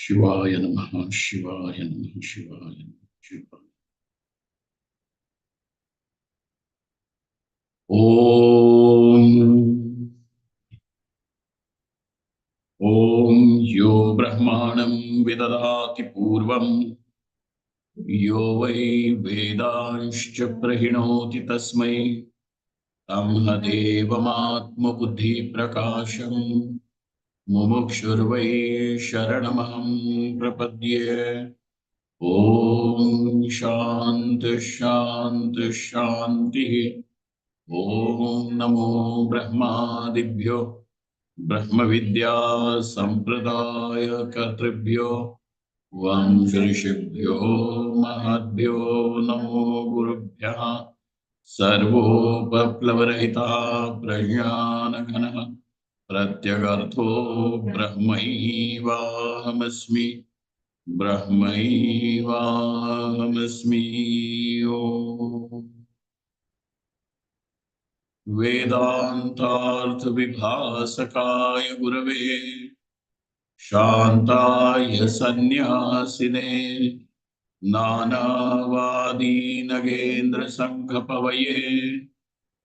शिवाय नमः शिवाय नमः शिवाय नमः शिवाय। ॐ यो ब्रह्माणं विददाति पूर्वं यो वै वेदांश्च प्रहिणोति तस्मै तं देवमात्मबुद्धिप्रकाशम् मुमुक्षुर्वै शरणमहं प्रपद्ये। ॐ शान्ति शान्ति शान्तिः। ॐ नमो ब्रह्मादिभ्यो ब्रह्मविद्या संप्रदाय कर्तृभ्यो वंश ऋषिभ्यो महद्भ्यो नमो गुरुभ्यः। सर्वोपप्लवरहिता प्रज्ञानघनः प्रत्यगर्थो ब्रह्मैवाहमस्मि ब्रह्मैवाहमस्मि। ओम्। वेदान्तार्थविभासकाय गुरवे शान्ताय सन्न्यासिने नानावादी नगेन्द्रसङ्घपवये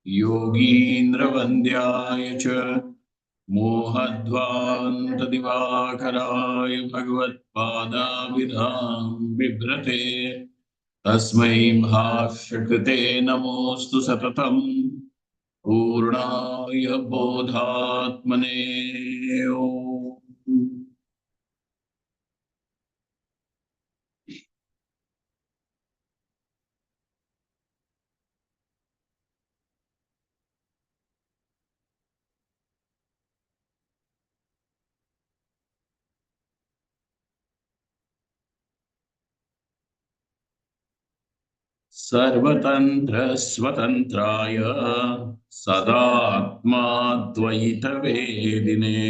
योगीन्द्रवन्द्याय च मोहध्वान्तदिवाकराय भगवत्पादाभिधां बिभ्रते तस्मै भाष्यकृते नमोऽस्तु सततम् पूर्णाय बोधात्मने। ओम्। सर्वतन्त्र स्वतन्त्राय सदात्माद्वैतवेदिने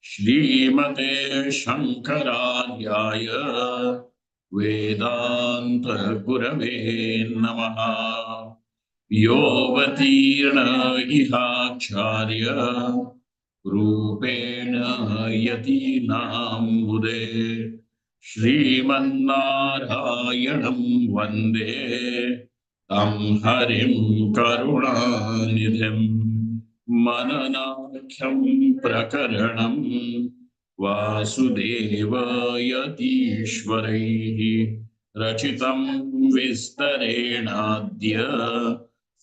श्रीमते शंकरार्याय वेदांत गुरवे नमः। योऽवतीर्ण इहाचार्य रूपेण यतीनामुदे श्रीमन्नारायणं वन्दे तं हरिं करुणानिधिं मननाख्यं प्रकरणं वासुदेवयतीश्वरैः रचितं विस्तरेणाद्य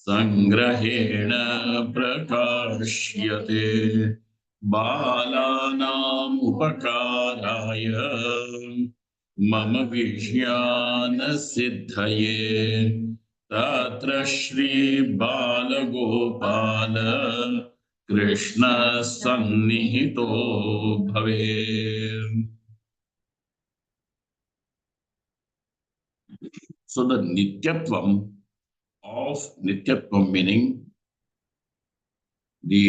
संग्रहेण प्रकाश्यते बालानाम् उपकाराय मम विषयानसिद्धये तत्र श्री बालगोपाल कृष्ण सन्निहितो भवेत्। So the nityatvam of nityatvam meaning the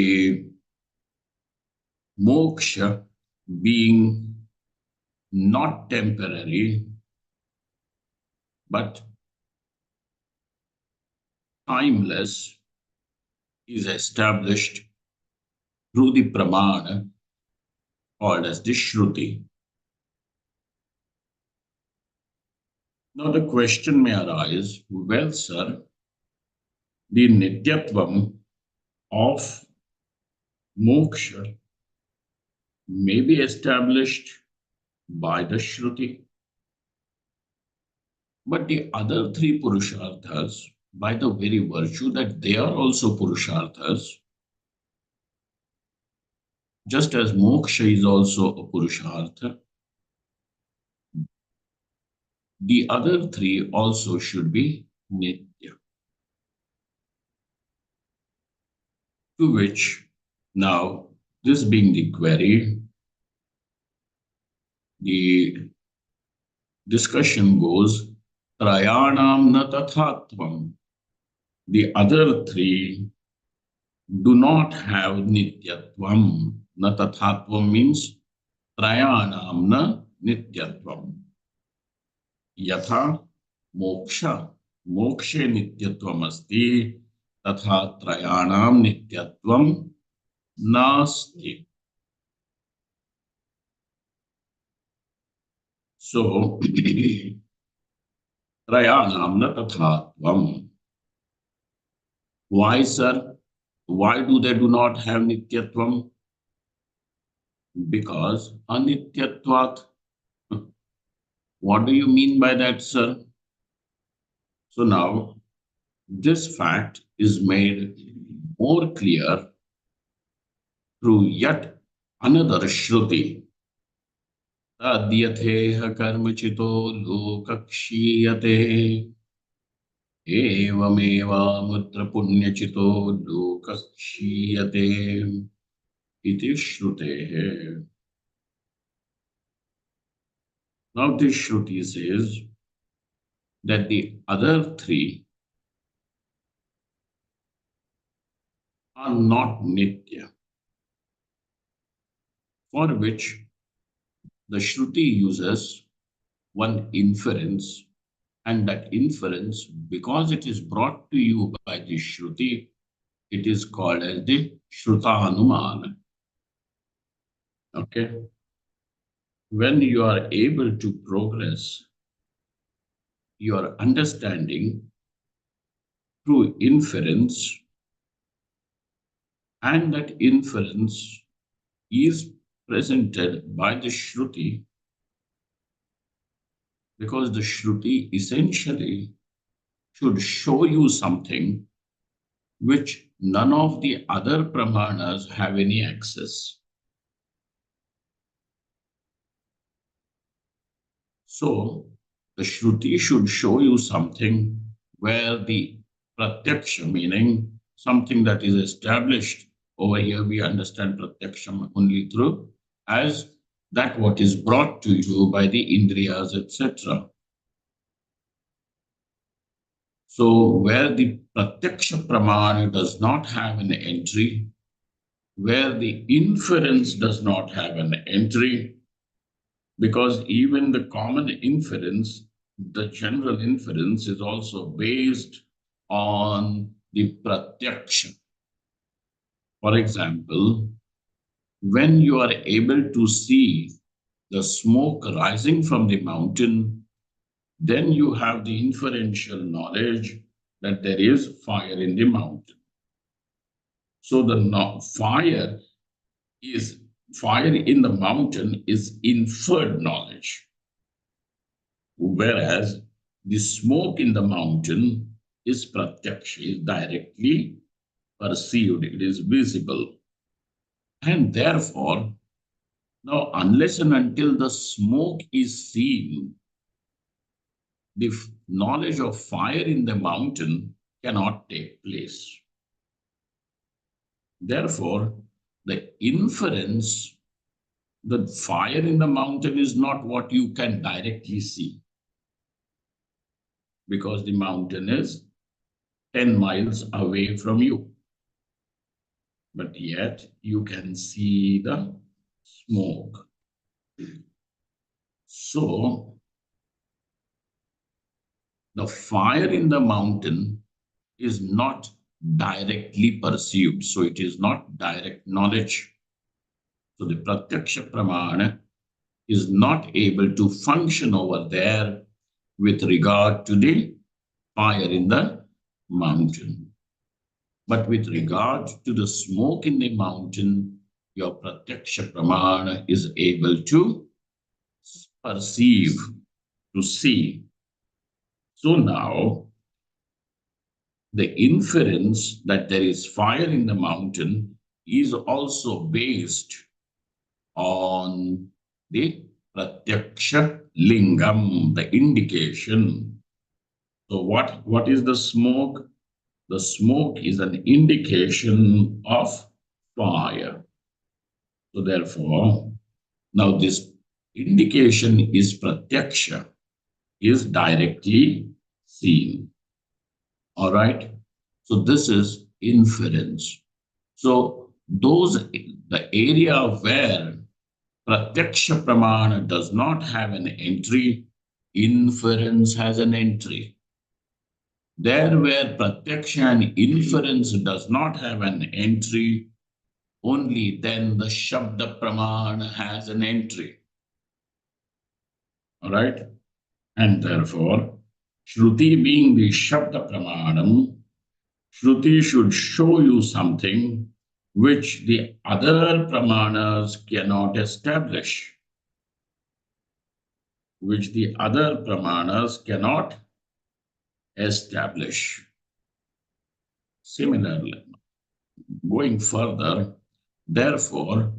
moksha being not temporary but timeless is established through the pramana called as the shruti. Now the question may arise, well sir, the nityatvam of moksha may be established by the shruti, but the other three purusharthas, by the very virtue that they are also purusharthas, just as moksha is also a purushartha, the other three also should be nitya. To which, now, this being the query, the discussion goes, trayanam na tathatvam. The other three do not have nityatvam. Na tathatvam means trayanam na nityatvam. Yatha moksha, mokshe nityatvam asti, तथा त्रयाणाम नित्यत्वम नास्ति. So, Trayanam na tathatvam. Why, sir? Why do they do not have nityatvam? Because anityatvat. What do you mean by that, sir? So now this fact is made more clear through yet another Shruti. Tadyatheha karmachito lokakshiyate evameva punyachito lokakshiyate iti Shrutehe. Now this Shruti says that the other three are not Nitya, for which the Shruti uses one inference, and that inference, because it is brought to you by the Shruti, it is called as the Shrutanumana. Okay? When you are able to progress your understanding through inference, and that inference is presented by the Shruti, because the Shruti essentially should show you something which none of the other Pramanas have any access. So, the Shruti should show you something where the Pratyaksha, meaning something that is established. Over here, we understand Pratyaksha only through as that what is brought to you by the Indriyas, etc. So, where the Pratyaksha Pramana does not have an entry, where the inference does not have an entry, because even the common inference, the general inference, is also based on the pratyaksha. For example, when you are able to see the smoke rising from the mountain, then you have the inferential knowledge that there is fire in the mountain. So the is fire in the mountain is inferred knowledge. Whereas the smoke in the mountain is pratyaksha, is directly perceived, it is visible. And therefore, now, unless and until the smoke is seen, the knowledge of fire in the mountain cannot take place. Therefore, the inference, the fire in the mountain is not what you can directly see, because the mountain is 10 miles away from you. But yet you can see the smoke. So the fire in the mountain is not directly perceived. So it is not direct knowledge. So the Pratyaksha Pramana is not able to function over there with regard to the fire in the mountain. But with regard to the smoke in the mountain, your Pratyaksha Pramana is able to perceive, to see. So now, the inference that there is fire in the mountain is also based on the Pratyaksha Lingam, the indication. So what is the smoke? The smoke is an indication of fire. So therefore, now this indication is pratyaksha, is directly seen. All right. So this is inference. So the area where pratyaksha pramana does not have an entry, inference has an entry. There where pratyaksha and inference does not have an entry, only then the shabda pramana has an entry. right? And therefore, Shruti being the Shabda Pramanam, Shruti should show you something which the other Pramanas cannot establish, which the other Pramanas cannot establish. Similarly, going further, therefore,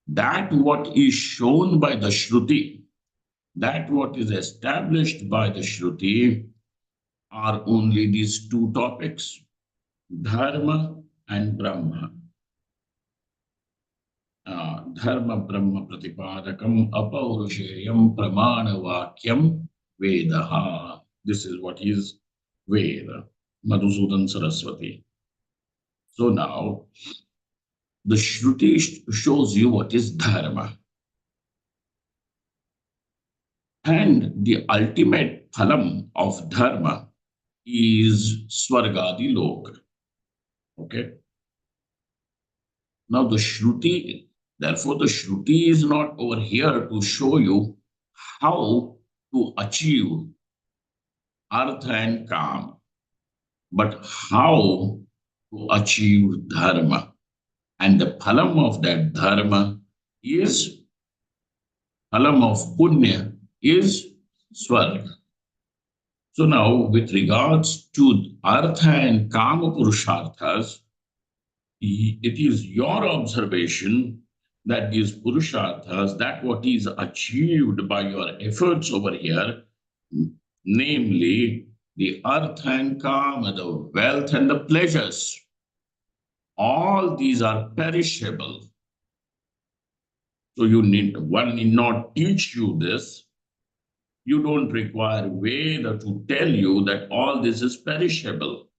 that what is shown by the Shruti, that what is established by the Shruti are only these two topics, Dharma and Brahma. Dharma Brahma Pratipadakam Apaurusheyam Pramana Vakyam Vedaha. This is what is Veda, Madhusudan Saraswati. So now, the Shruti shows you what is Dharma. And the ultimate phalam of Dharma is Swargadi Lok. Okay? Now the Shruti, therefore the Shruti is not over here to show you how to achieve Artha and Kam, but how to achieve Dharma. And the phalam of that Dharma is, phalam of Punya is Swarga. So now with regards to Artha and Kama Purusharthas, it is your observation that these Purusharthas, that what is achieved by your efforts over here, namely the Artha and Kama, the wealth and the pleasures, all these are perishable. So one need not teach you this. You don't require Veda to tell you that all this is perishable.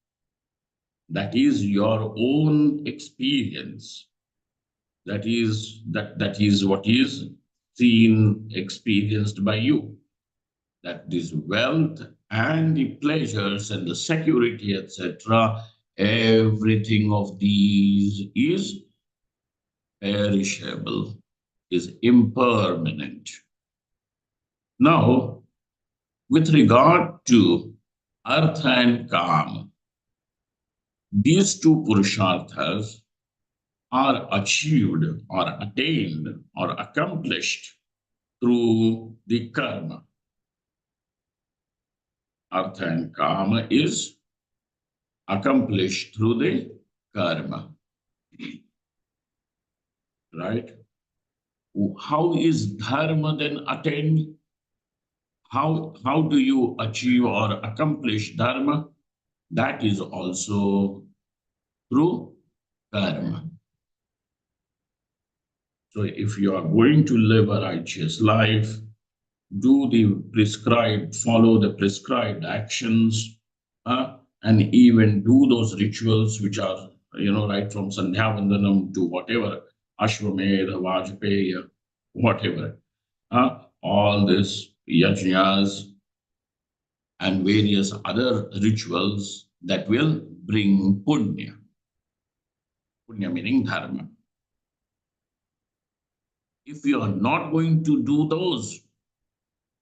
That is your own experience. That is what is seen, experienced by you. That this wealth and the pleasures and the security, etc., everything of these is perishable, is impermanent. Now, with regard to Artha and Kama, these two Purusharthas are achieved or attained or accomplished through the karma. Artha and Kama is accomplished through the karma. Right? How is dharma then attained? How do you achieve or accomplish dharma? That is also through karma. So if you are going to live a righteous life, follow the prescribed actions, and even do those rituals which are, right from Sandhya Vandanam to whatever, Ashwamedha, Vajpaya, whatever, all this yajnas and various other rituals that will bring punya. Punya meaning dharma. If you are not going to do those,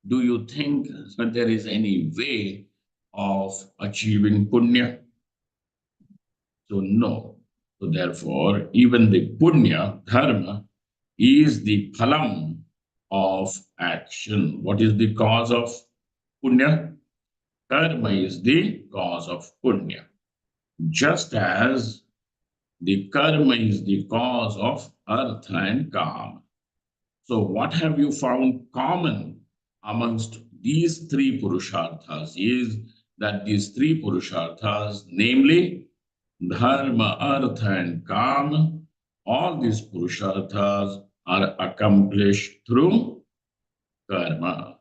do you think that there is any way of achieving punya? So no. So therefore, even the punya, dharma, is the phalam of action. What is the cause of punya? Karma is the cause of punya. Just as the karma is the cause of artha and kama. So what have you found common amongst these three purusharthas is that these three purusharthas, namely dharma, artha and kama, all these purusharthas are accomplished through karma.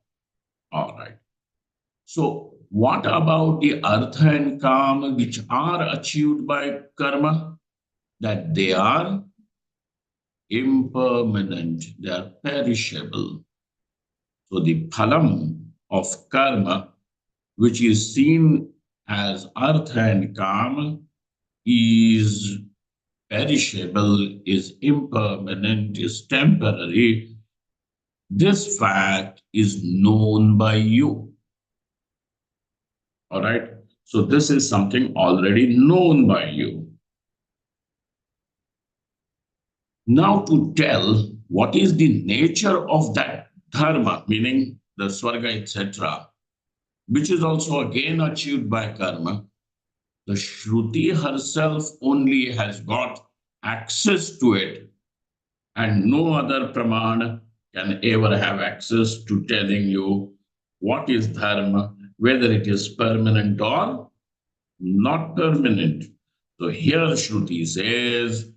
All right. So what about the artha and kama which are achieved by karma? That they are impermanent, they are perishable. So the phalam of karma, which is seen as artha and kama, is perishable, is impermanent, is temporary. This fact is known by you. All right. So this is something already known by you. Now to tell what is the nature of that dharma, meaning the swarga, etc., which is also again achieved by karma, the Shruti herself only has got access to it, and no other Pramana can ever have access to telling you what is dharma, whether it is permanent or not permanent. So here Shruti says,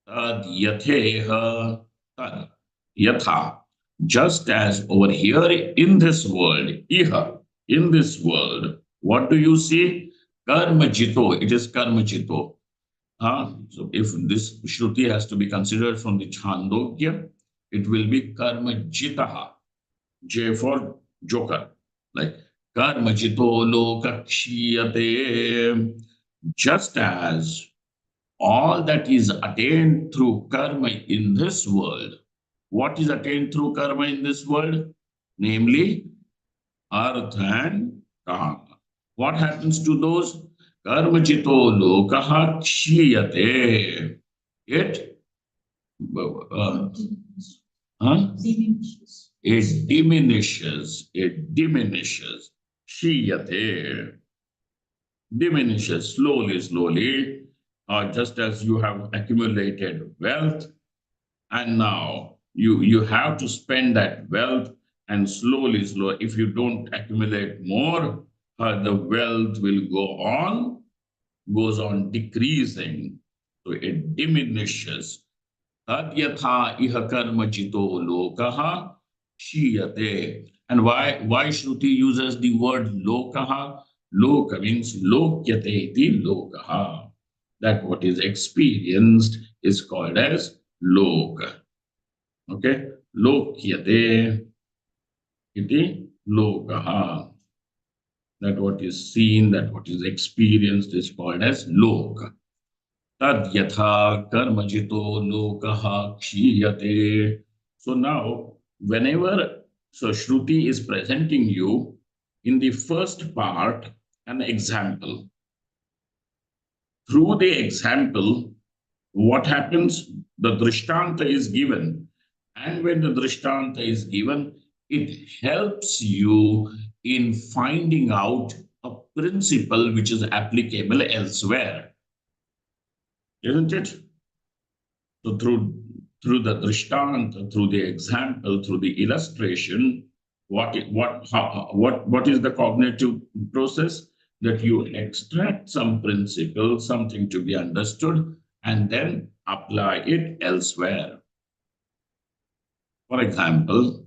Tad yatheha tad yatha. Just as over here in this world, iha, in this world, what do you see? Karma jito, it is karma jito. So if this Shruti has to be considered from the Chandogya, it will be karma jitaha. J for Joker. Like karma jito lokakshiyate. Just as all that is attained through karma in this world. What is attained through karma in this world? Namely, artha and kama. What happens to those? Karma jito lokaha kshiyate. It, uh, huh? It diminishes. It diminishes. Kshiyate. Diminishes slowly, slowly, just as you have accumulated wealth, and now you have to spend that wealth, and slowly, slowly, if you don't accumulate more, the wealth will goes on decreasing. So it diminishes. Tadyatha iha karma jito lokaha shiyate. And why Shruti uses the word lokaha? Loka means lokyate iti lokaha. That what is experienced is called as loka. Okay? Lokyate iti lokaha. That what is seen, that what is experienced is called as loka. Tad yatha karmajito lokaha kshiyate. So now, whenever so Shruti is presenting you in the first part an example. Through the example, what happens? The drishtanta is given. And when the drishtanta is given, it helps you in finding out a principle which is applicable elsewhere. Isn't it? So through the drishtanta, through the example, through the illustration, what is the cognitive process? That you extract some principle, something to be understood, and then apply it elsewhere. For example,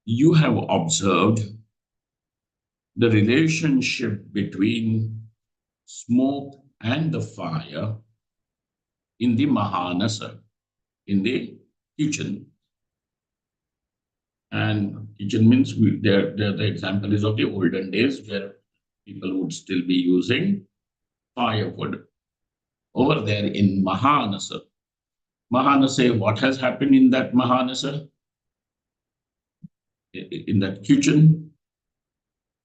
you have observed the relationship between smoke and the fire in the Mahanasa, in the kitchen. And kitchen means the example is of the olden days where people would still be using firewood. Over there in Mahanasa, Mahanasa, what has happened in that Mahanasa? In that kitchen,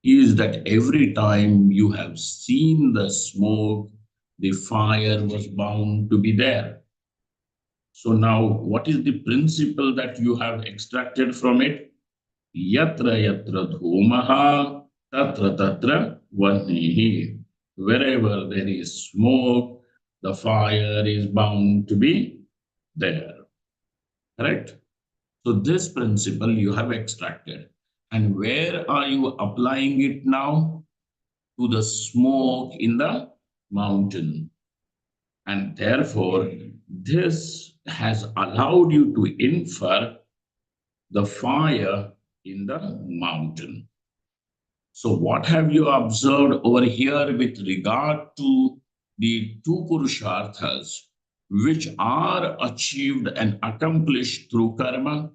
is that every time you have seen the smoke, the fire was bound to be there. So now, what is the principle that you have extracted from it? Yatra yatra dhumaha tatra tatra vanihi. Wherever there is smoke, the fire is bound to be there. Correct? So this principle you have extracted. And where are you applying it now? To the smoke in the mountain. And therefore, this has allowed you to infer the fire in the mountain. So what have you observed over here with regard to the two Purusharthas, which are achieved and accomplished through karma?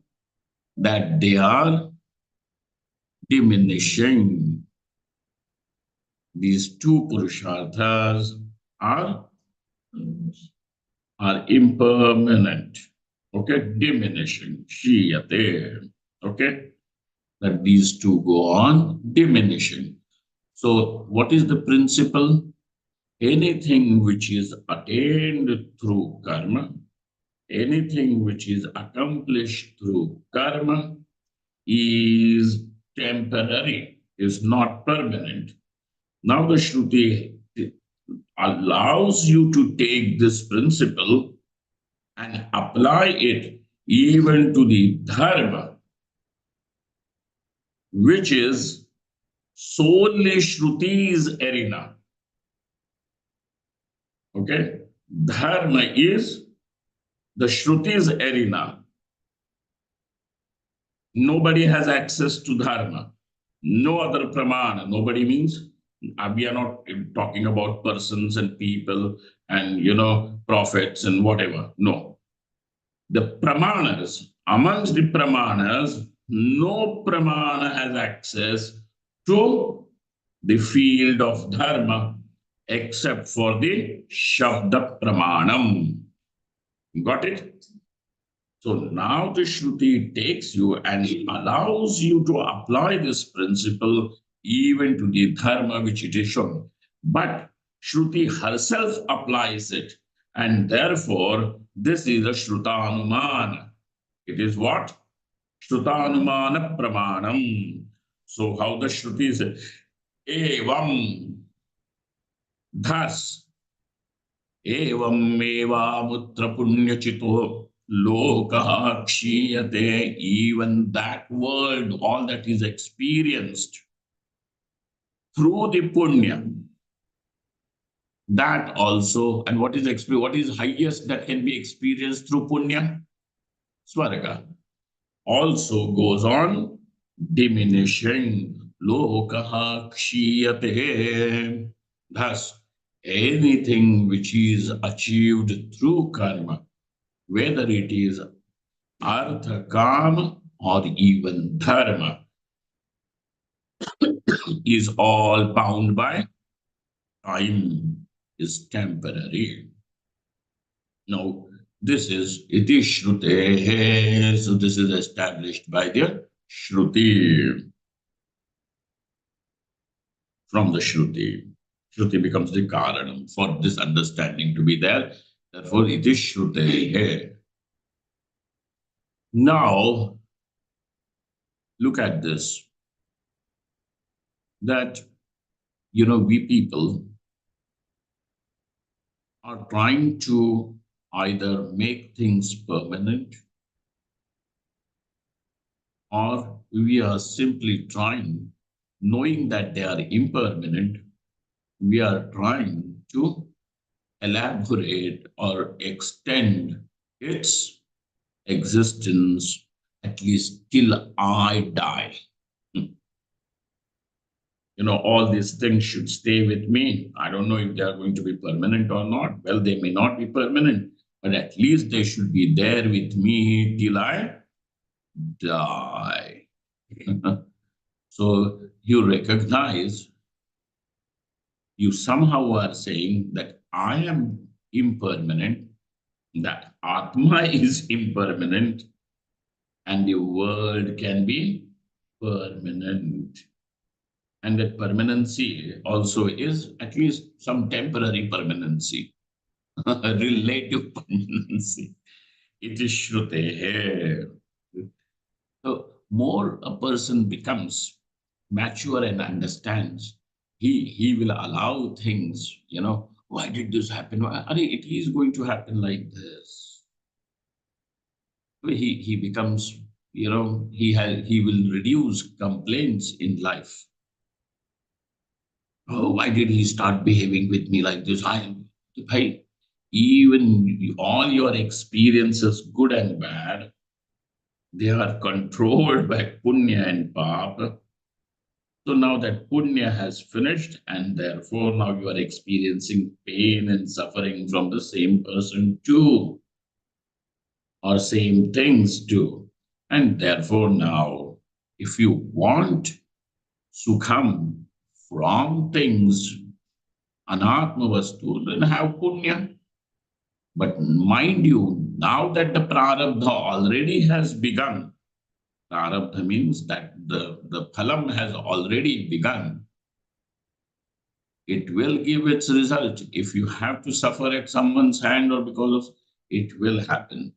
That they are diminishing. These two Purusharthas are impermanent. Okay, diminishing, shiyate. Okay, that these two go on diminishing. So, what is the principle? Anything which is attained through karma, anything which is accomplished through karma is temporary, is not permanent. Now, the Shruti allows you to take this principle and apply it even to the dharma, which is solely Shruti's arena. Okay? Dharma is the Shruti's arena. Nobody has access to dharma. No other pramana. Nobody means we are not talking about persons and people and prophets and whatever. No. The pramanas, amongst the pramanas, no pramana has access to the field of dharma except for the Shabda Pramanam. Got it? So now the Shruti takes you and allows you to apply this principle even to the dharma which it is shown. But Shruti herself applies it. And therefore, this is a Shrutanumana. It is what? Shrutanumana Pramanam. So how the Shruti is evam, thus, evam evamutra punyachito lokaha kshiyate, even that world, all that is experienced through the punya, that also, and what is highest that can be experienced through punya? Swarga. Also goes on diminishing. Lokaha kshiyate. Thus, anything which is achieved through karma, whether it is artha, kama, or even dharma, is all bound by time, is temporary. Now, this is iti shrutehe. So this is established by the shruti. From the shruti, shruti becomes the karanam for this understanding to be there. Therefore, it is shrutehe. Now, look at this. That, we people are trying to either make things permanent, or we are simply trying, knowing that they are impermanent, we are trying to elaborate or extend its existence at least till I die. All these things should stay with me. I don't know if they are going to be permanent or not. Well, they may not be permanent, but at least they should be there with me till I die. So you recognize, you somehow are saying that I am impermanent, that Atma is impermanent, and the world can be permanent. And that permanency also is at least some temporary permanency, a relative permanency. It is Shrutehe. So, more a person becomes mature and understands, he will allow things, why did this happen? It is going to happen like this. He becomes, he will reduce complaints in life. Oh, why did he start behaving with me like this? Even all your experiences, good and bad, they are controlled by punya and papa. So now that punya has finished, and therefore now you are experiencing pain and suffering from the same person too, or same things too. And therefore now, if you want sukham from things, anatma vastu, then have punya. But mind you, now that the prarabdha already has begun, prarabdha means that the phalam has already begun, it will give its result. If you have to suffer at someone's hand or because of it will happen.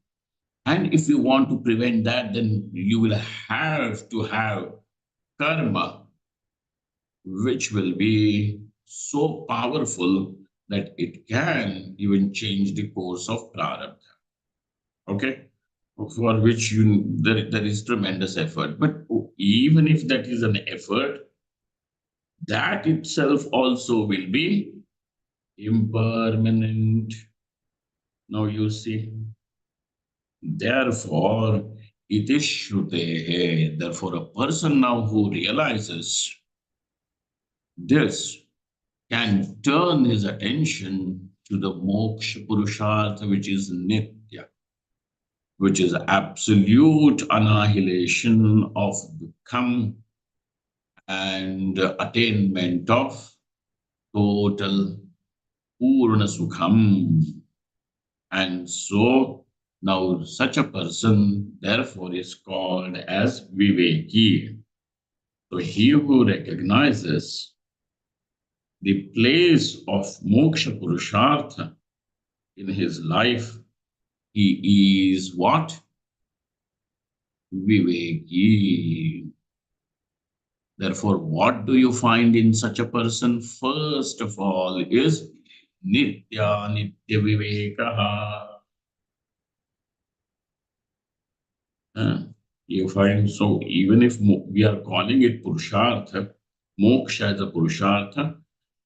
And if you want to prevent that, then you will have to have karma, which will be so powerful that it can even change the course of prarabdha. Okay? For which there is tremendous effort. But even if that is an effort, that itself also will be impermanent. Now you see, therefore, it is shrutehe. Therefore, a person now who realizes this can turn his attention to the moksha purushartha, which is nitya, which is absolute annihilation of dukkha and attainment of total purna sukham. And so now such a person therefore is called as viveki. So he who recognizes the place of moksha purushartha in his life, he is what? Viveki. Therefore, what do you find in such a person? First of all is nitya nitya vivekaha. You find, so even if we are calling it purushartha, moksha is a purushartha,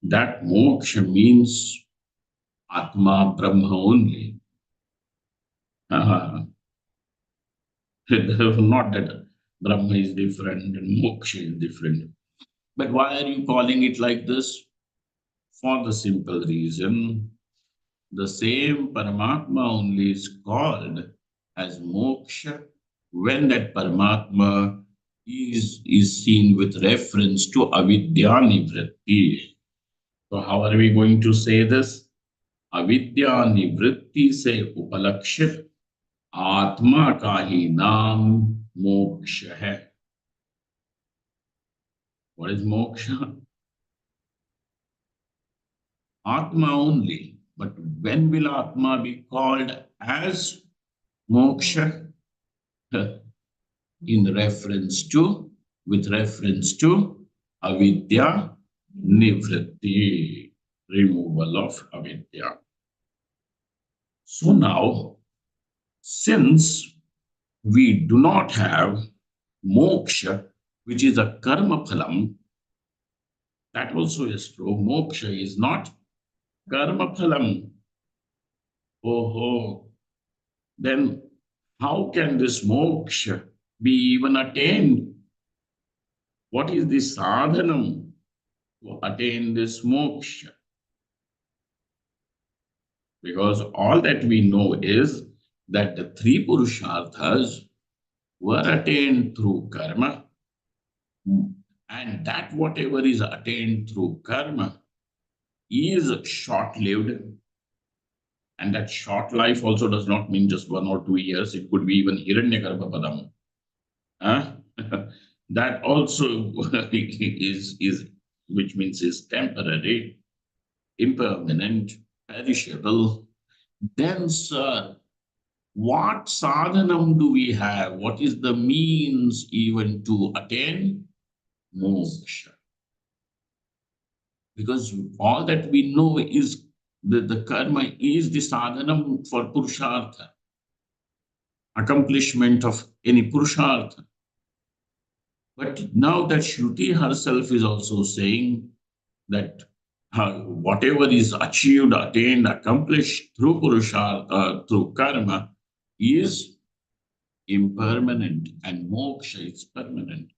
that moksha means atma brahma only. Not that brahma is different and moksha is different. But why are you calling it like this? For the simple reason, the same Paramatma only is called as moksha when that Paramatma is seen with reference to avidya nivritti. So how are we going to say this? Avidya nivritti se upalakshit atma ka hi naam moksha hai. What is moksha? Atma only. But when will Atma be called as moksha? In reference to, with reference to avidya nivritti, removal of avidya. So now, since we do not have moksha, which is a karma phalam, that also is true. Moksha is not karma phalam. Oh, then how can this moksha be even attained? What is the sadhanam to attain this moksha? Because all that we know is that the three purusharthas were attained through karma, and that whatever is attained through karma is short lived. And that short life also does not mean just 1 or 2 years, it could be even Hiranyagarbha Padam. That also is, which means is temporary, impermanent, perishable. Then, sir, what sadhanam do we have? What is the means even to attain moksha? Because all that we know is the karma is the sadhanam for purushartha, accomplishment of any purushartha. But now that Shruti herself is also saying that whatever is achieved, attained, accomplished through purushartha, through karma, is impermanent, and moksha is permanent.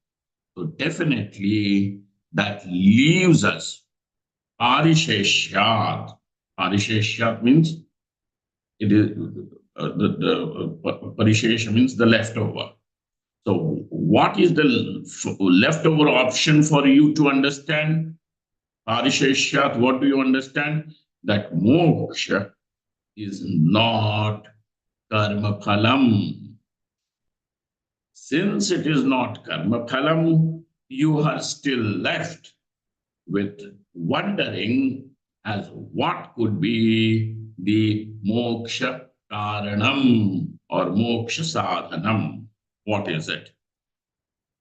So definitely that leaves us parisheshyat. Parisheshyat means it is the parishesha means the leftover. So what is the leftover option for you to understand? Parisheshyat, what do you understand? That moksha is not karma phalam. Since it is not karma phalam, you are still left with wondering as what could be the moksha karanam or moksha sadhanam. What is it?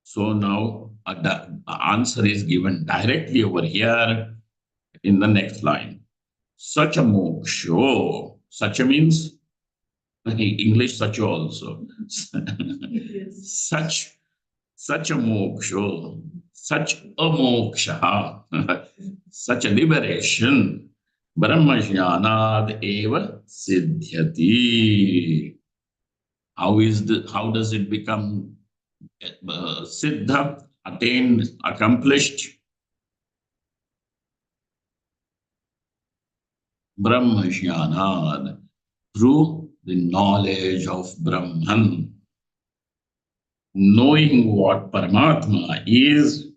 So now the answer is given directly over here in the next line. Such a moksha. Such a means English such also. Yes. Such a moksha, such a moksha, such a liberation, brahmajnanad eva siddhyati. How does it become siddha, attained, accomplished? Brahmajnanad, through the knowledge of Brahman. Knowing what Paramatma is,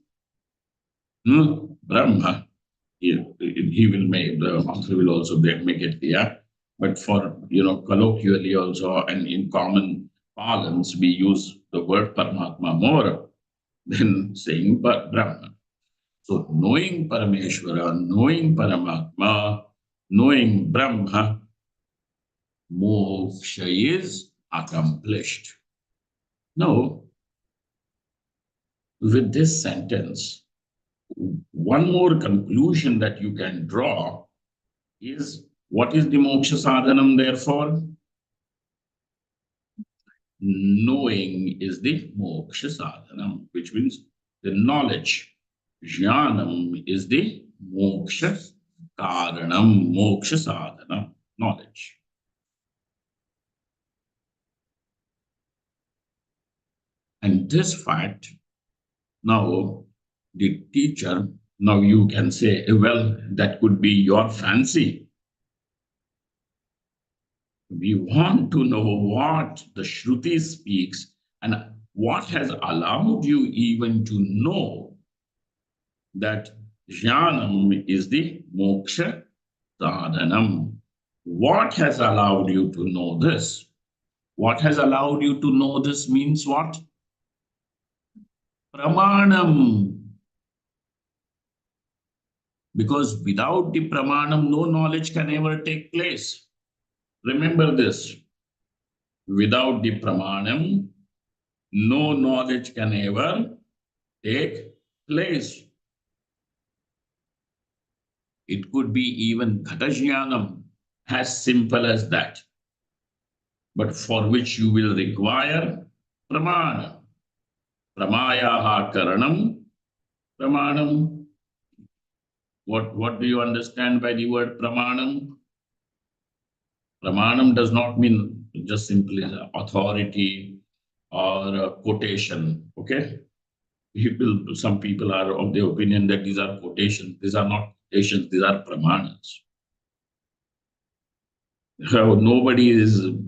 Brahma, he will make, the master will also make it clear. But for, colloquially also and in common parlance, we use the word Paramatma more than saying Brahma. So knowing Parameshwara, knowing Paramatma, knowing Brahma, moksha is accomplished. Now, with this sentence, one more conclusion that you can draw is, what is the moksha sadhanam therefore? Knowing is the moksha sadhanam, which means the knowledge. Jnanam is the moksha karanam, moksha sadhanam, knowledge. And this fact, now the teacher, now you can say, well, that could be your fancy. We want to know what the Shruti speaks and what has allowed you even to know that Jnanam is the moksha sadhanam. What has allowed you to know this? What has allowed you to know this means what? Pramanam. Because without the pramanam, no knowledge can ever take place. Remember this. Without the pramanam, no knowledge can ever take place. It could be even ghatajnanam, as simple as that, but for which you will require pramana. Pramayaha karanam, pramanam. What do you understand by the word pramanam? Pramanam does not mean just simply authority or quotation. Okay? Some people are of the opinion that these are quotations. These are not quotations, these are pramanas.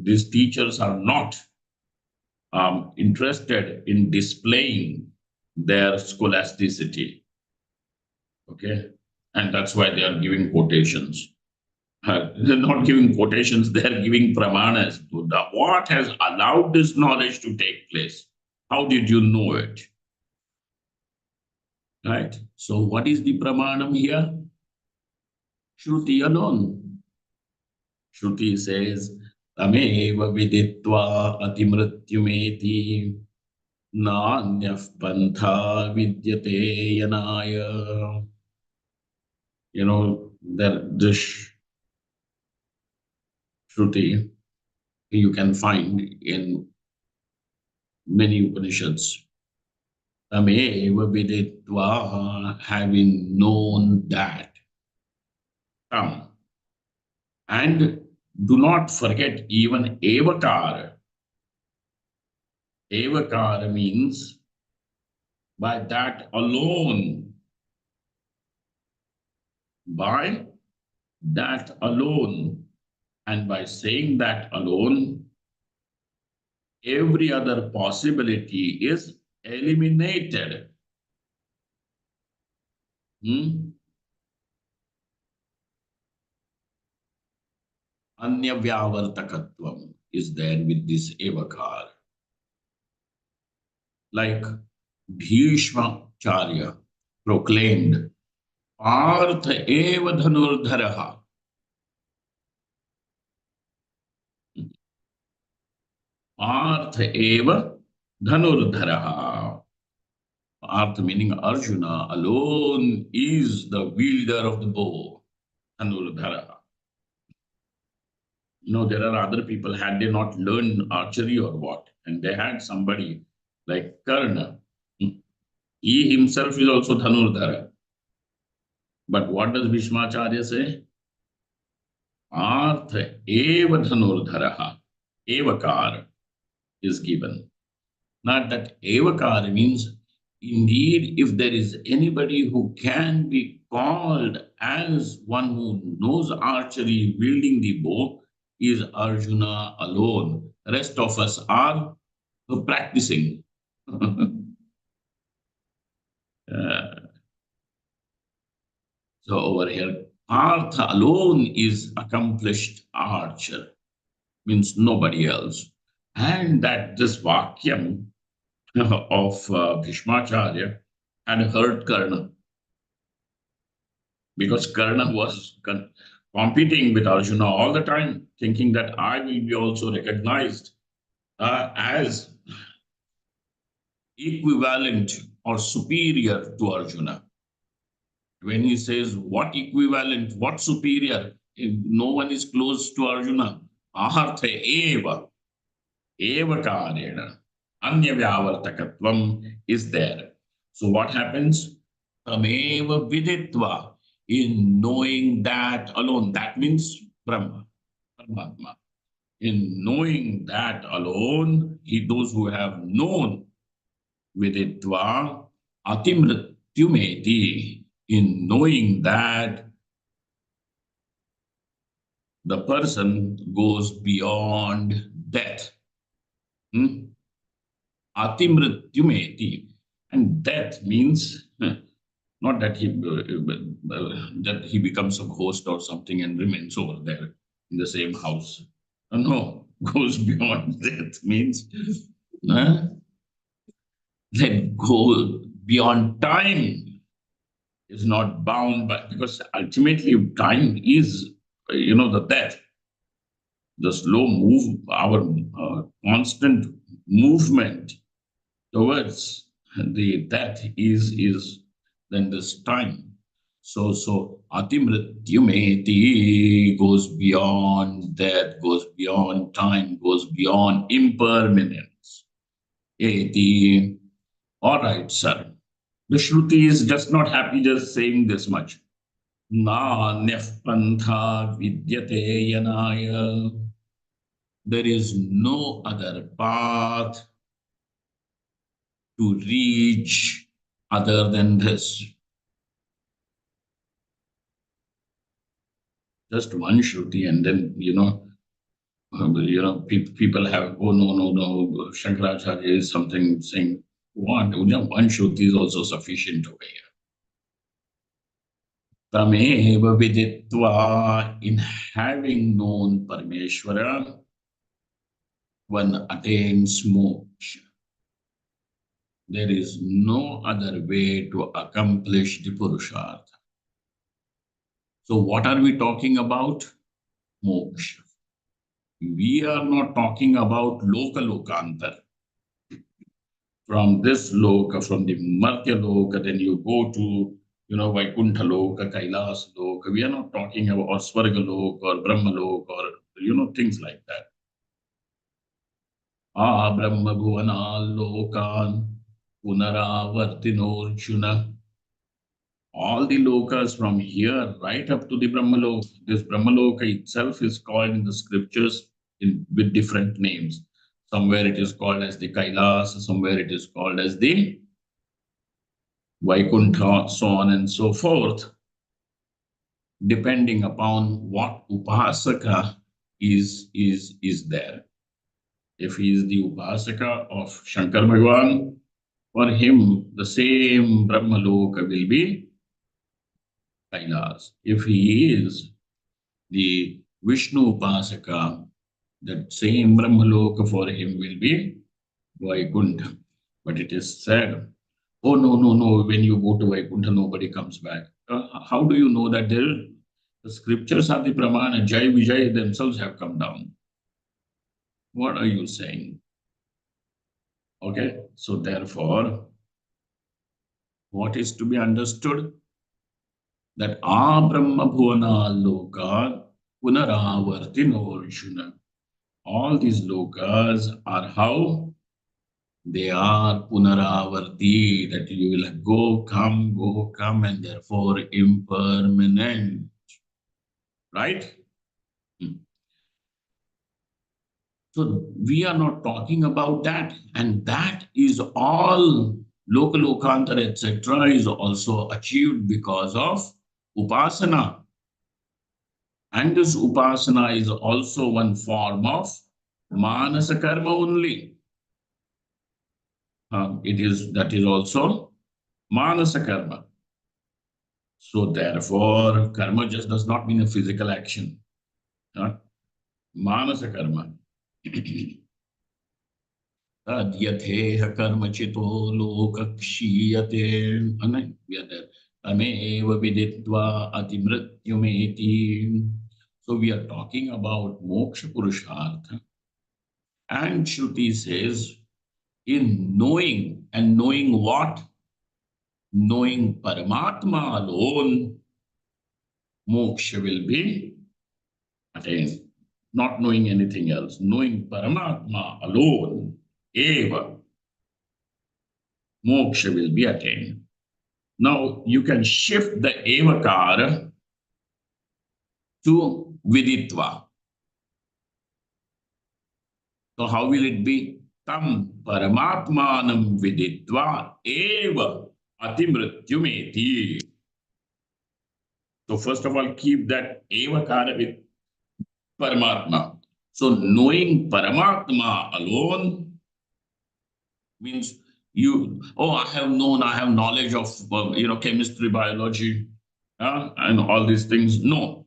These teachers are not interested in displaying their scholasticity. Okay? And that's why they are giving quotations. They're not giving quotations, they're giving pramanas. What has allowed this knowledge to take place? How did you know it? Right? So, what is the pramanam here? Shruti alone. Shruti says, Tameva viditva atimrityumeti nanyaf pantha vidyate yanaya. This Shruti you can find in many Upanishads. Tameva viditva, having known that. Tam. And do not forget even evakara. Evakara means by that alone. By that alone. And by saying that alone, every other possibility is eliminated. Anyavyavartakatvam. is there with this evakar. Like Bhishma Charya proclaimed, Partha eva dhanurdharaha. Partha eva dhanurdharaha. Partha meaning Arjuna alone is the wielder of the bow. Dhanurdharaha. There are other people, had they not learned archery or what, and they had somebody like Karna. He himself is also Dhanurdhara. But what does Bhishmacharya say? Artha eva Dhanurdharaha. Evakar is given. Not that evakar means, indeed, if there is anybody who can be called as one who knows archery, wielding the bow, is Arjuna alone. Rest of us are practicing. So over here, Partha alone is accomplished archer, means nobody else. And that this Vakyam of Bhishmacharya had hurt Karna, because Karna was competing with Arjuna all the time, thinking that I will be also recognized as equivalent or superior to Arjuna. When he says, what equivalent, what superior? If no one is close to Arjuna. Ahartha eva, eva karena, anya vyavartakatvam is there. So what happens? Tameva viditva, in knowing that alone. That means Brahma, Paramatma. In knowing that alone, those who have known viditva, atimrityumeti, in knowing that the person goes beyond death. Atimrityumeti. And death means not that he becomes a ghost or something and remains over there in the same house. No, goes beyond death means that go beyond time, is not bound by, because ultimately time is, the death, the slow move, our constant movement towards the death is then this time. So atimrityumeti goes beyond death, goes beyond time, goes beyond impermanence. Eti. All right, sir. The Shruti is just not happy just saying this much. Nanyah pantha vidyate yanaya. There is no other path to reach other than this. Just one Shruti, and then, people have, oh, no, Shankaracharya is something saying, one Shruti is also sufficient over here. Tameva viditva, in having known Parameshwara, one attains moksha. There is no other way to accomplish the Purushartha. So what are we talking about? Moksha. We are not talking about lokantar. From this loka, from the Martya loka, then you go to, Vaikuntha loka, Kailas loka. We are not talking about Svarga loka or Brahma loka or, things like that. Brahma bhuvana lokan punaravartinorjuna. All the lokas from here right up to the Brahmaloka. This Brahmaloka itself is called in the scriptures with different names. Somewhere it is called as the Kailas, somewhere it is called as the Vaikuntha, so on and so forth, depending upon what Upasaka is there. If he is the Upasaka of Shankar Bhagavan, for him the same Brahmaloka will be Kailas. If he is the Vishnu Upasaka, That same Brahmaloka for him will be Vaikuntha. But it is said, oh, no, no, no, when you go to Vaikuntha, nobody comes back. How do you know that the scriptures are the Pramana? Jai Vijay themselves have come down. What are you saying? Okay, so therefore, what is to be understood? That Brahma Bhuvana Loka Punaravartino Arjuna. All these lokas are how? They are punaravarti, that you will go, come, and therefore impermanent. Right? Hmm. So we are not talking about that. And that is all Lokalokantar, etc., is also achieved because of upasana. And this upasana is also one form of manasa karma only. It is that is also manasa karma. So therefore, karma just does not mean a physical action. Manasa karma. Tadyatheha karma chito lokakshiyate. We are there. Tameva viditva atimrityumeti. So we are talking about moksha purushartha. And Shruti says, in knowing, and knowing what? Knowing Paramatma alone, moksha will be attained. Not knowing anything else. Knowing Paramatma alone, eva, moksha will be attained. Now you can shift the evakara to viditva. So how will it be? Tam Paramatmanam viditva eva atimrityumeti. So first of all, keep that evakara with Paramatma. So knowing Paramatma alone means I have known, I have knowledge of, chemistry, biology, and all these things. No.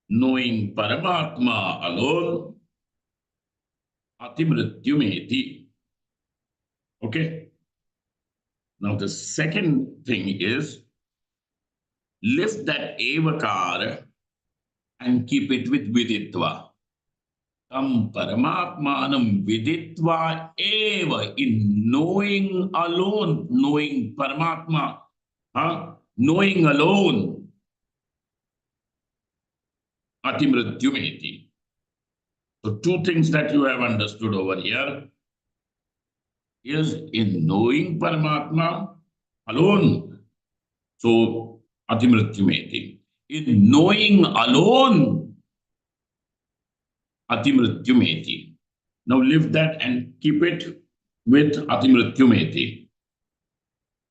Knowing Paramatma alone, atimrityumeti. Okay. Now the second thing is, lift that evakara and keep it with viditva. Tam Paramatmanam viditva eva, in knowing alone, knowing Paramatma, knowing alone, atimrityumeti. So two things that you have understood over here is in knowing Paramatma alone. So atimrityumeti. In knowing alone, atimrityumeti. Now lift that and keep it with atimrityumeti.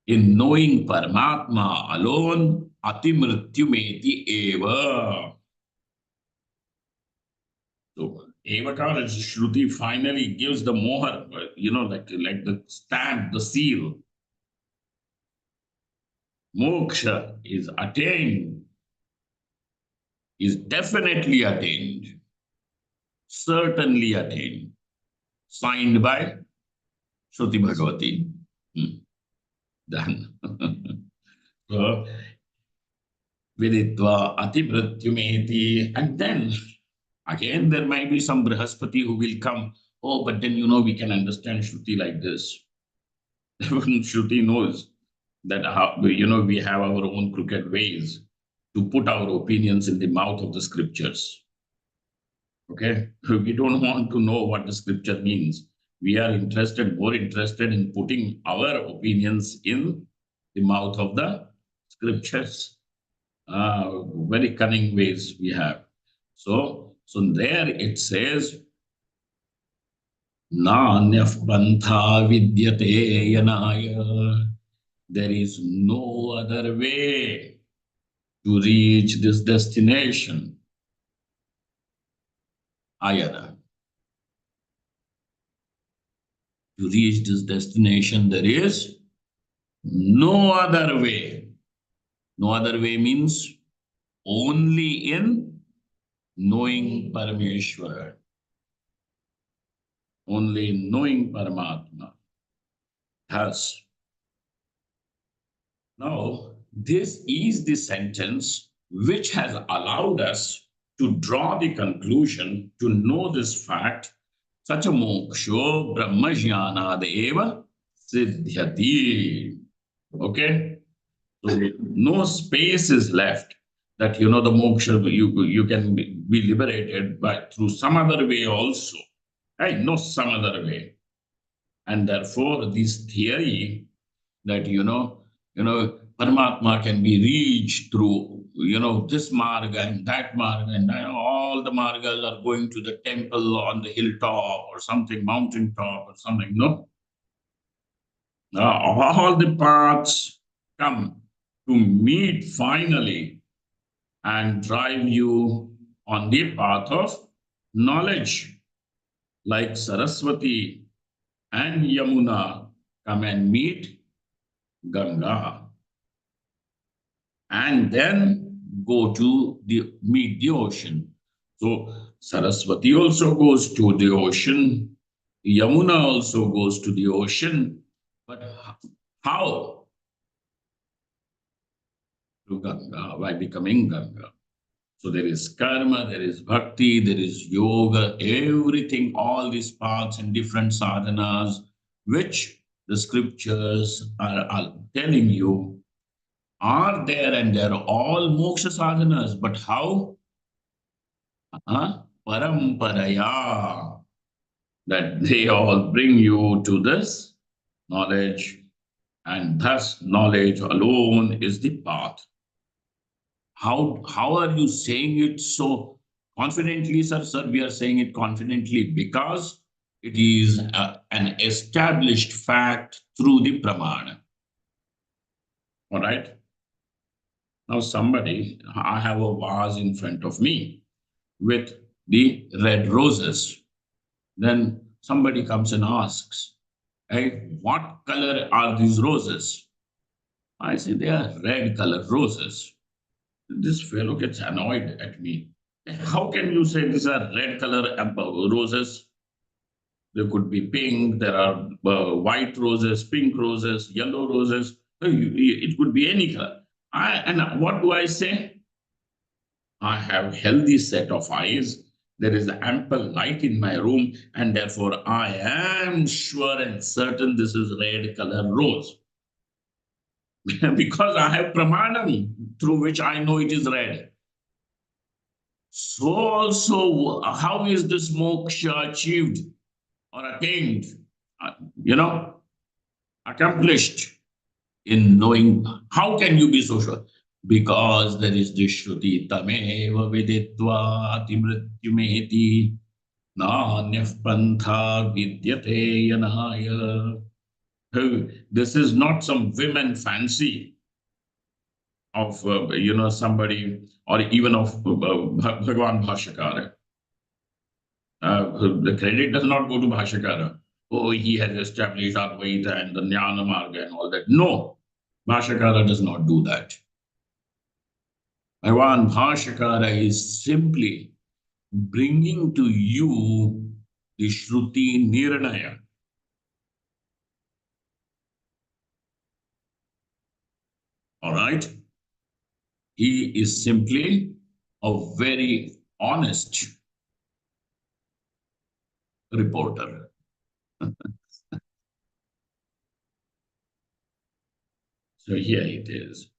In knowing Paramatma alone, atimrityumeti eva. So Evakara Shruti finally gives the mohar, like the stamp, the seal. Moksha is attained, is definitely attained, certainly attained. Signed by Shruti Bhagavati. Done. So, Viditva Atibhrityumeti. And then, again, there might be some Brihaspati who will come. Oh, but then, we can understand Shruti like this. Shruti knows that we have our own crooked ways to put our opinions in the mouth of the scriptures. Okay, we don't want to know what the scripture means. We are more interested in putting our opinions in the mouth of the scriptures. Very cunning ways we have. So there it says, Nanyaf pantha vidyate yanaya. There is no other way to reach this destination. Ayana. To reach this destination, there is no other way. No other way means only in knowing Parameshwara. only knowing Paramatma. Thus, now this is the sentence which has allowed us to draw the conclusion, to know this fact, such a moksho brahmajnanadeva siddhyati. Okay? So no space is left that the moksha you can be liberated by through some other way also. Right? No some other way. And therefore, this theory that Paramatma can be reached through this marga and that marga, and all the margas are going to the temple on the hilltop or something, mountain top or something. No, all the paths come to meet finally and drive you on the path of knowledge, like Saraswati and Yamuna come and meet Ganga, and then go to the meet the ocean. So Saraswati also goes to the ocean. Yamuna also goes to the ocean. But how? To Ganga, by becoming Ganga. So there is karma, there is bhakti, there is yoga, everything, all these paths and different sadhanas, which the scriptures are telling you are there, and they're all moksha sadhanas. But how? Paramparaya. That they all bring you to this knowledge, and thus knowledge alone is the path. How are you saying it so confidently, sir? Sir, we are saying it confidently because it is an established fact through the pramana. All right. Now, I have a vase in front of me with the red roses. Then somebody comes and asks, hey, what color are these roses? I say, they are red color roses. This fellow gets annoyed at me. How can you say these are red color roses? There could be pink, there are white roses, pink roses, yellow roses. It could be any color. And what do I say? I have healthy set of eyes. There is ample light in my room, and therefore I am sure and certain this is red color rose. Because I have pramanam through which I know it is red. So also, how is this moksha achieved or attained? You know, accomplished in knowing. How can you be so sure? Because there is the Shruti tameva viditva atimrityumeti nanyah pantha vidyate yanaya. This is not some women fancy of somebody, or even of Bhagavan Bhashakara. The credit does not go to Bhashakara. Oh, he has established Advaita and the Jnana Marga and all that. No, Bhashakara does not do that. Bhagavan Bhashakara is simply bringing to you the Shruti Nirnaya. All right? He is simply a very honest reporter. So here it is.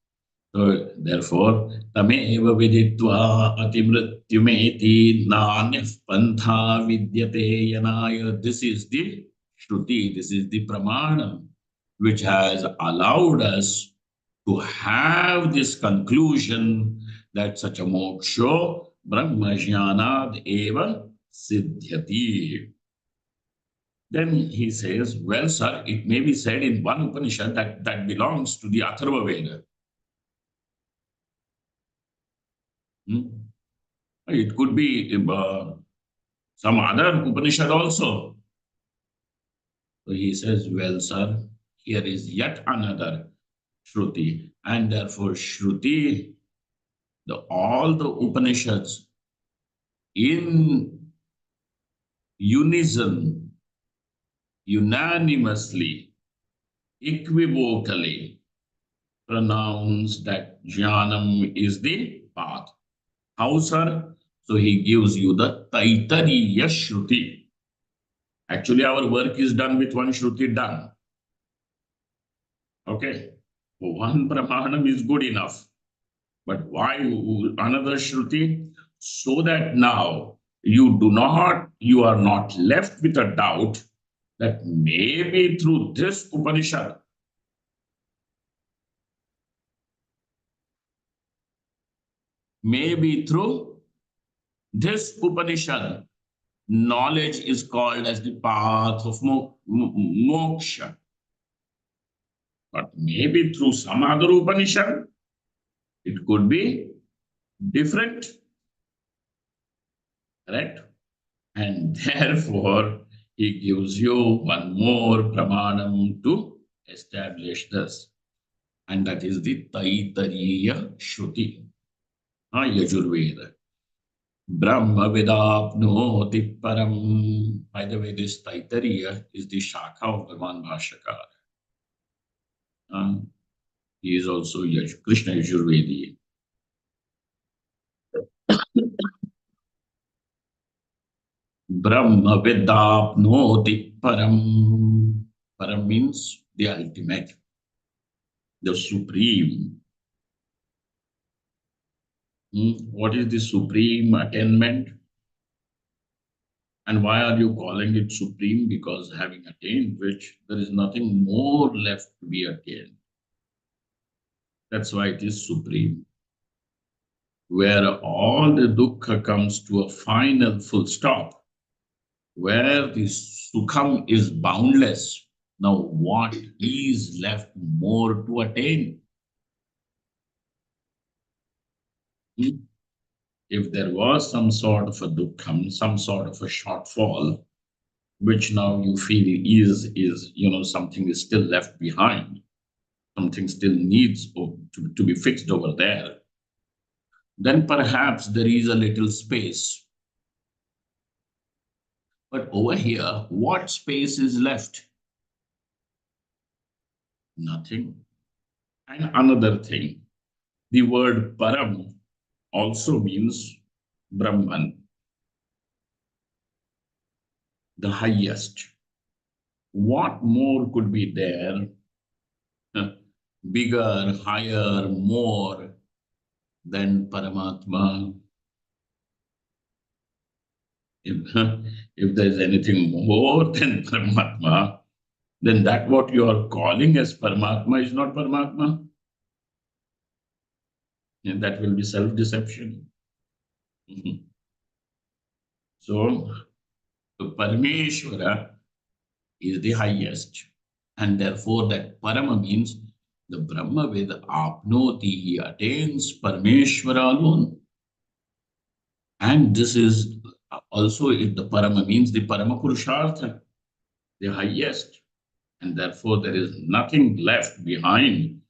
So therefore, tameva viditva atimrityumeti nanyah pantha vidyate yanaya. This is the Shruti, this is the Pramanam, which has allowed us to have this conclusion that such a moksho brahmajnanad eva siddhyati. Then he says, well, sir, it may be said in one Upanishad that belongs to the Atharva Veda. It could be some other Upanishad also. So he says, well, sir, here is yet another Shruti. And therefore, Shruti, all the Upanishads in unison unanimously, equivocally pronounce that Jnanam is the path. How, sir? So he gives you the Taittiriya Shruti. Actually, our work is done with one Shruti done. Okay. One Pramanam is good enough. But why another Shruti? So that now you are not left with a doubt that maybe through this Upanishad, maybe through this Upanishad, knowledge is called as the path of moksha. But maybe through some other Upanishad, it could be different, correct? And therefore, he gives you one more pramanam to establish this. And that is the Taittiriya Shruti, Yajurveda. Brahma Vedapnoti Param. By the way, this Taittiriya is the Shakha of Bhagavan Bhashyakar. He is also Krishna Yajurvedi. Brahma Vedapnoti Param. Param means the ultimate, the supreme. What is the supreme attainment? And why are you calling it supreme? Because having attained which, there is nothing more left to be attained. That's why it is supreme. Where all the dukkha comes to a final full stop, where the sukham is boundless. Now, what is left more to attain? If there was some sort of a dukkham, some sort of a shortfall, which now you feel is something is still left behind, something still needs to be fixed over there, then perhaps there is a little space. But over here, what space is left? Nothing. And another thing, the word param also means Brahman, the highest. What more could be there? Bigger, higher, more than Paramatma. If there's anything more than Paramatma, then that what you are calling as Paramatma is not Paramatma. And that will be self-deception. So, Parameshwara is the highest. And therefore, that Parama means the Brahma with Apnoti, he attains Parameshwara alone. And this is also, if the Parama means the Parama Purushartha, the highest. And therefore, there is nothing left behind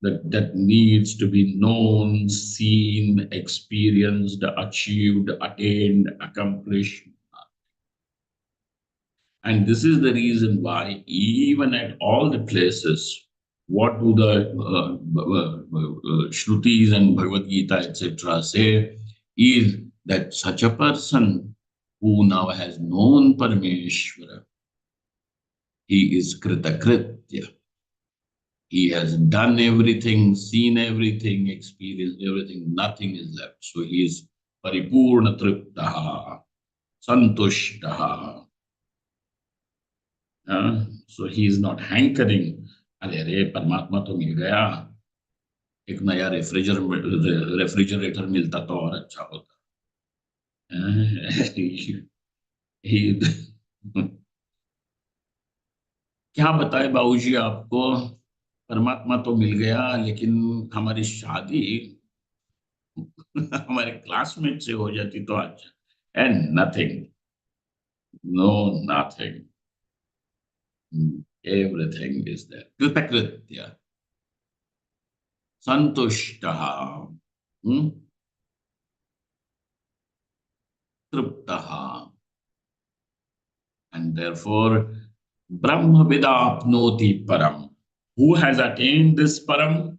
that needs to be known, seen, experienced, achieved, attained, accomplished. And this is the reason why, even at all the places, what do the Shrutis and Bhagavad Gita, etc., say is that such a person who now has known Parameshwara, he is Kritakritya. He has done everything, seen everything, experienced everything, nothing is left. So he is Paripurna Triptaha, Santushtaha. So he is not hankering. अरे परमात्मा तो मिल गया, एक नया refrigerator मिलता तो और अच्छा होता. क्या बताए बाबूजी आपको, परमात्मा तो मिल गया लेकिन हमारी शादी हमारे क्लासमेट से हो जाती तो अच्छा. And nothing, no nothing, everything is there. कृतकृत्य, संतुष्टः, तृप्तः. And therefore, Brahma vidapnoti param. Who has attained this param?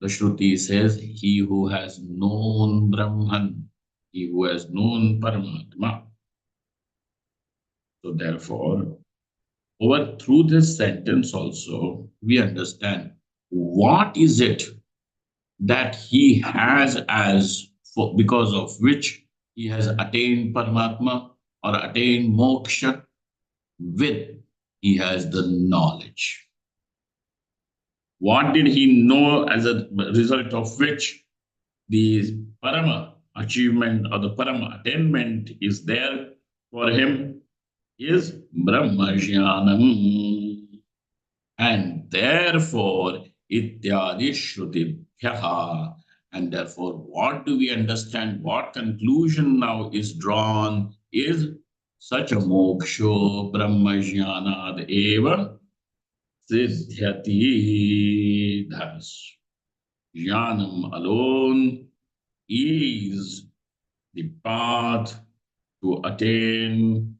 The Shruti says, he who has known Brahman, he who has known Paramatma. So therefore, over through this sentence also, we understand what is it that he has as for, because of which he has attained Paramatma or attained moksha with he has the knowledge. What did he know as a result of which the Parama achievement or the Parama attainment is there for him is Brahmajnanam. And therefore, ityadi shrutibhyaha. And therefore, what do we understand? What conclusion now is drawn is such a moksho brahmajnanad eva siddhyati. Thus, jnanam alone is the path to attain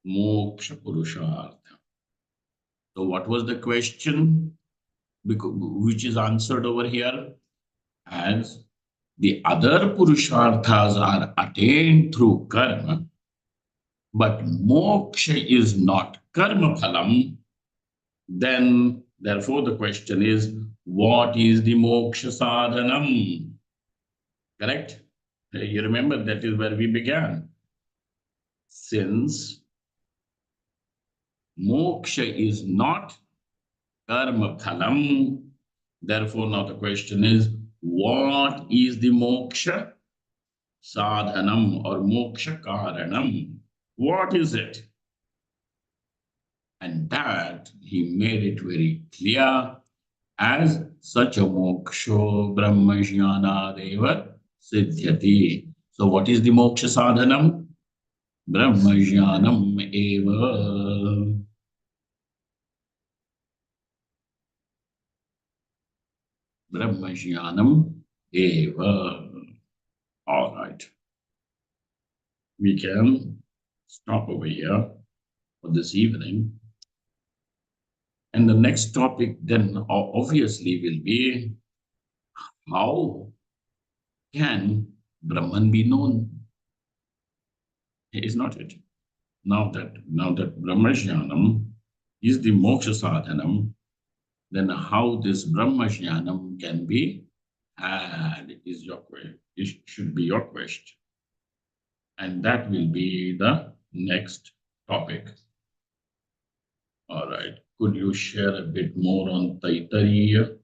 moksha purushartha. So, what was the question? Which is answered over here as the other purusharthas are attained through karma, but moksha is not karma phalam. Then, therefore, the question is, what is the moksha sadhanam? Correct? You remember that is where we began. Since moksha is not karma phalam, therefore, now the question is, what is the moksha sadhanam or moksha karanam? What is it? And that he made it very clear as such a moksho brahmajnana deva siddhyati. So what is the moksha sadhanam? Brahmajnanam eva. Brahmajnanam eva. All right. We can stop over here for this evening. And the next topic then obviously will be how can Brahman be known? Is not it? Now that Brahmajnanam is the moksha sadhanam, then how this Brahmajnanam can be had is your question. It should be your question. And that will be the next topic. All right. Could you share a bit more on Taittiriya?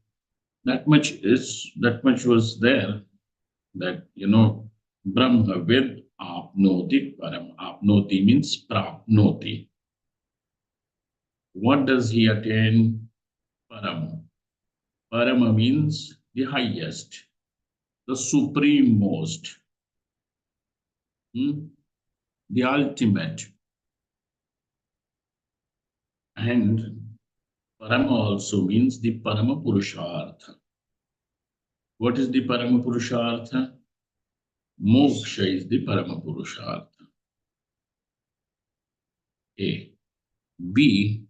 That much was there that Brahmavid apnoti param. Apnoti means prapnoti. What does he attain? Param. Parama means the highest, the supreme most, the ultimate. And Parama also means the Parama Purushartha. What is the Parama Purushartha? Moksha is the Parama Purushartha. A. B.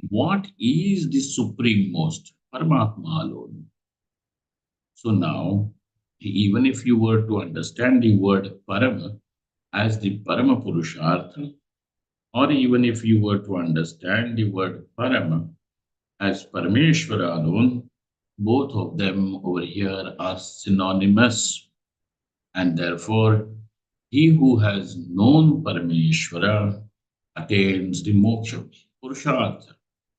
What is the supreme most? Paramatma alone. So now, even if you were to understand the word Parama as the Parama Purushartha, or even if you were to understand the word Parama as Parameshwara alone, both of them over here are synonymous. And therefore, he who has known Parameshwara attains the moksha, Purushartha,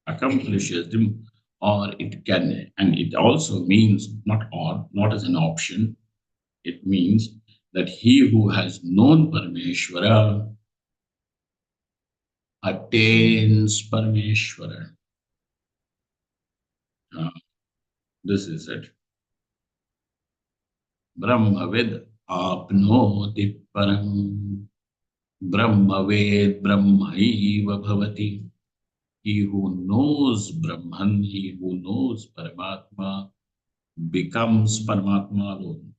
accomplishes them, or it can, and it also means not as an option, it means that he who has known Parameshwara attains Parameshwara. This is it. Brahmavid apnoti param. Brahmaved brahmaiva bhavati. He who knows Brahman, he who knows Paramatma, becomes Paramatma alone.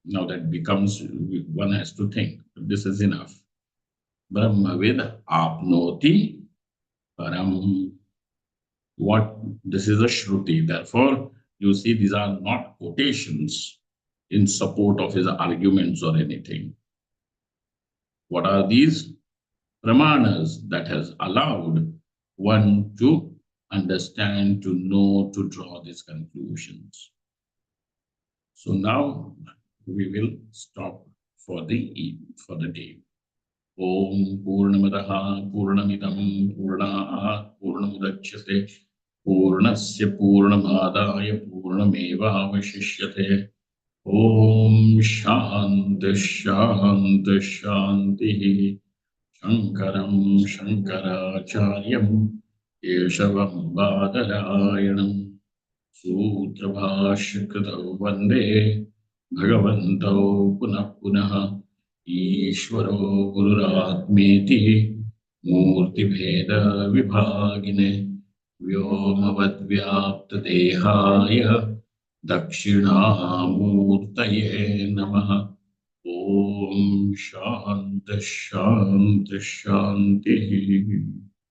Now that becomes, one has to think, this is enough. Brahmavid apnoti param. What this is a Shruti. Therefore, you see, these are not quotations in support of his arguments or anything. What are these? Pramanas that has allowed one to understand, to know, to draw these conclusions. So now we will stop for the day. Om Purnamadaha Purnamidam Purnaha Purnamudachyate Purnasya Purnamadaya Purnameva Avashishyate. Om Shanti Shanti Shanti. Shankaram Shankaracharyam Keshavam Badarayanam Sutrabhashikritau Vande Bhagavantau Punah Punah Ishvaro Gururatmeti Murtibheda Vibhagine Vyomavad Dehaya Dakshinamurtaye Namaha. Om Shanti Shanti Shanti.